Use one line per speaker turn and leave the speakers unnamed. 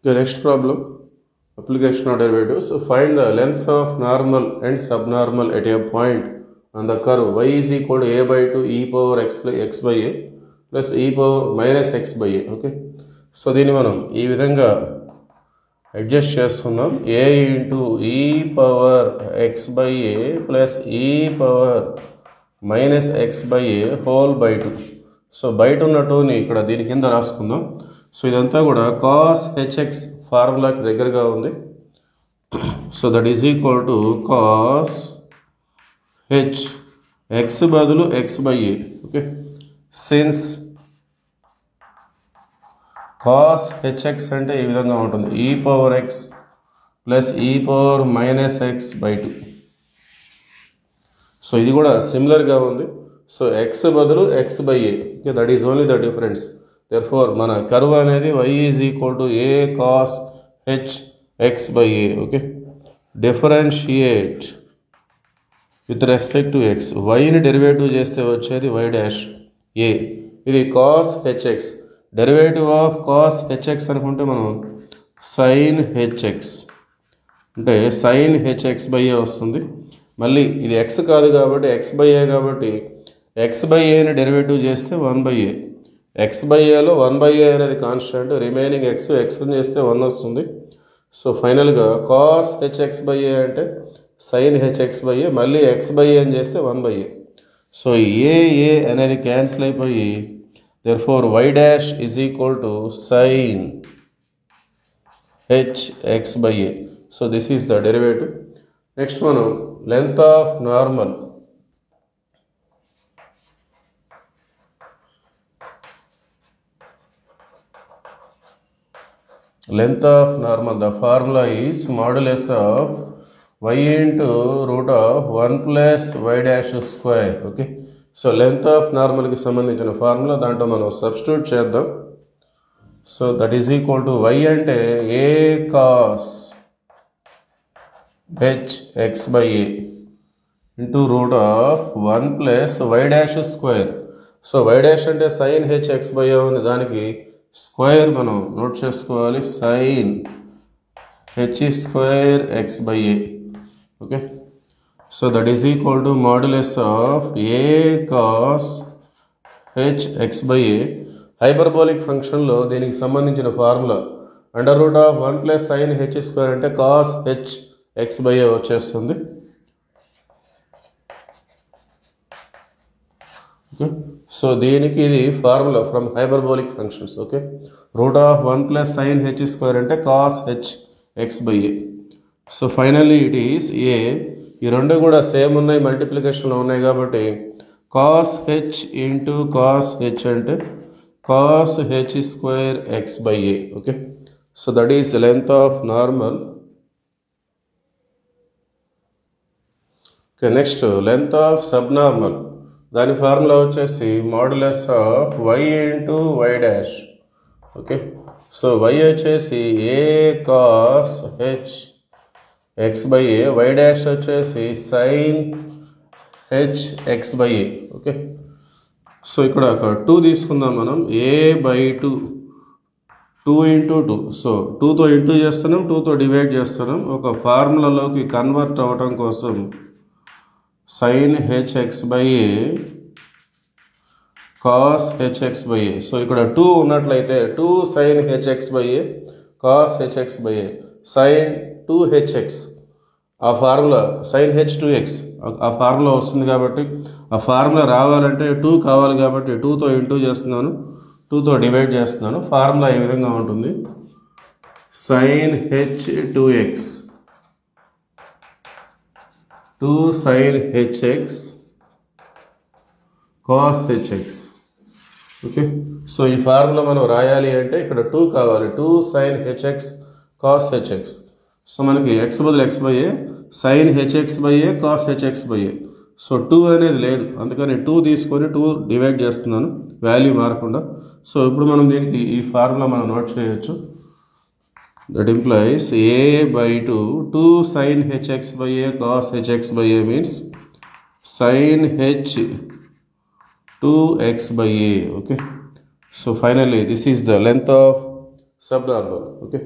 Okay, next problem, application of derivatives. So find the lengths of normal and subnormal at a point on the curve y is equal to a by 2 e power x by a plus e power minus x by a. Okay, so దీన్ని మనం ఈ విధంగా adjust చేస్తున్నాం. a into e power x by a plus e power minus x by a whole by 2. So బయట ఉన్న 2ని ఇక్కడ దీని కింద రాసుకుందాం. సో ఇదంతా కూడా కాస్ హెచ్ఎక్స్ ఫార్ములాకి దగ్గరగా ఉంది. So that is equal to cos H x బదులు X by a. Okay, since cos h x అంటే ఈ విధంగా ఉంటుంది, e power x plus e power minus x by 2. So ఇది కూడా సిమిలర్గా ఉంది. సో ఎక్స్ బదులు X by a. Okay, that is only the difference. therefore మన కర్వ్ అనేది y is equal to a cos H X by a. Okay, differentiate with respect to X. వైని derivative చేస్తే వచ్చేది y dash ఏ. ఇది cos HX, derivative of cos HX అనుకుంటే మనం sign HX అంటే sign HX by ఏ వస్తుంది. మళ్ళీ ఇది ఎక్స్ కాదు కాబట్టి ఎక్స్ బై ఏ, కాబట్టి ఎక్స్ బై ఏని డెరివేటివ్ చేస్తే 1 బై ఏ. ఎక్స్ బై ఏలో 1 బై ఏ అనేది కాన్స్టెంట్, రిమైనింగ్ ఎక్స్ని చేస్తే 1 వస్తుంది. సో ఫైనల్గా కాస్ హెచ్ఎక్స్ బై ఏ అంటే సైన్ హెచ్ఎక్స్ బై ఏ, మళ్ళీ ఎక్స్ బై ఏ అని చేస్తే 1 బై ఏ. సో ఏ అనేది క్యాన్సిల్ అయిపోయి therefore y dash is equal to sin hx by a. So this is the derivative. Next one, length of normal. Length of normal, the formula is modulus of y into root of 1 plus y dash square. Okay, so length of నార్మల్కి సంబంధించిన formula దాంట్లో మనం substitute చేద్దాం. So that is equal to y అంటే a cos H X by a into root of 1 plus y dash square. So y dash అంటే sine H X by a ఉంది, దానికి square మనం నోట్ చేసుకోవాలి, sine h square x by a. Okay, so that is equal to modulus of a cos H X by A. Hyperbolic ఫంక్షన్లో దీనికి సంబంధించిన formula under root of 1 plus sine h square అంటే cos H X by a వచ్చేస్తుంది. Okay, so దీనికి ఇది formula from hyperbolic functions. Okay, root of 1 plus sine h square అంటే cos H X by A. So finally it is a. ఈ రెండు కూడా same ఉన్నాయి, మల్టిప్లికేషన్లో ఉన్నాయి కాబట్టి cos h into cos h అంటే cos h square x by a. Okay, so that is length of normal. Okay, next length of subnormal. దాని formula వచ్చేసి modulus of y into y dash. Okay, so y వచ్చేసి a cos H X by a, y dash వచ్చేసి sine H X by a. Okay, so ఇక్కడ ఒక 2 తీసుకుందాం మనం, a by 2 into 2. So 2తో into చేస్తున్నాం, 2తో డివైడ్ చేస్తున్నాం. ఒక ఫార్ములాలోకి కన్వర్ట్ అవ్వటం కోసం sine H X by A cos H X by A. So ఇక్కడ 2 ఉన్నట్లయితే 2 sine H X by A cos H X by A, sine 2hx, ఆ ఫార్ములా సైన్ హెచ్ 2x ఆ ఫార్ములా వస్తుంది కాబట్టి ఆ ఫార్ములా రావాలంటే 2 కావాలి కాబట్టి 2తో ఇంటూ చేస్తున్నాను, 2తో డివైడ్ చేస్తున్నాను. ఫార్ములా ఈ విధంగా ఉంటుంది, sine H 2x 2 sine HX cos HX. Okay, so ఈ ఫార్ములా మనం రాయాలి అంటే ఇక్కడ 2 కావాలి, 2 sine HX cos HX. So మనకి ఎక్స్ బదులు X by A, sine HX by A cos HX by A. So 2 అనేది లేదు, అందుకని 2 తీసుకొని 2 డివైడ్ చేస్తున్నాను, వాల్యూ మారకుండా. సో ఇప్పుడు మనం దీనికి ఈ ఫార్ములా మనం నోట్ చేయొచ్చు. That implies A by 2 sine HX by A cos HX by A means sine H 2x by a. Okay, so finally this is the length of subnormal. Okay.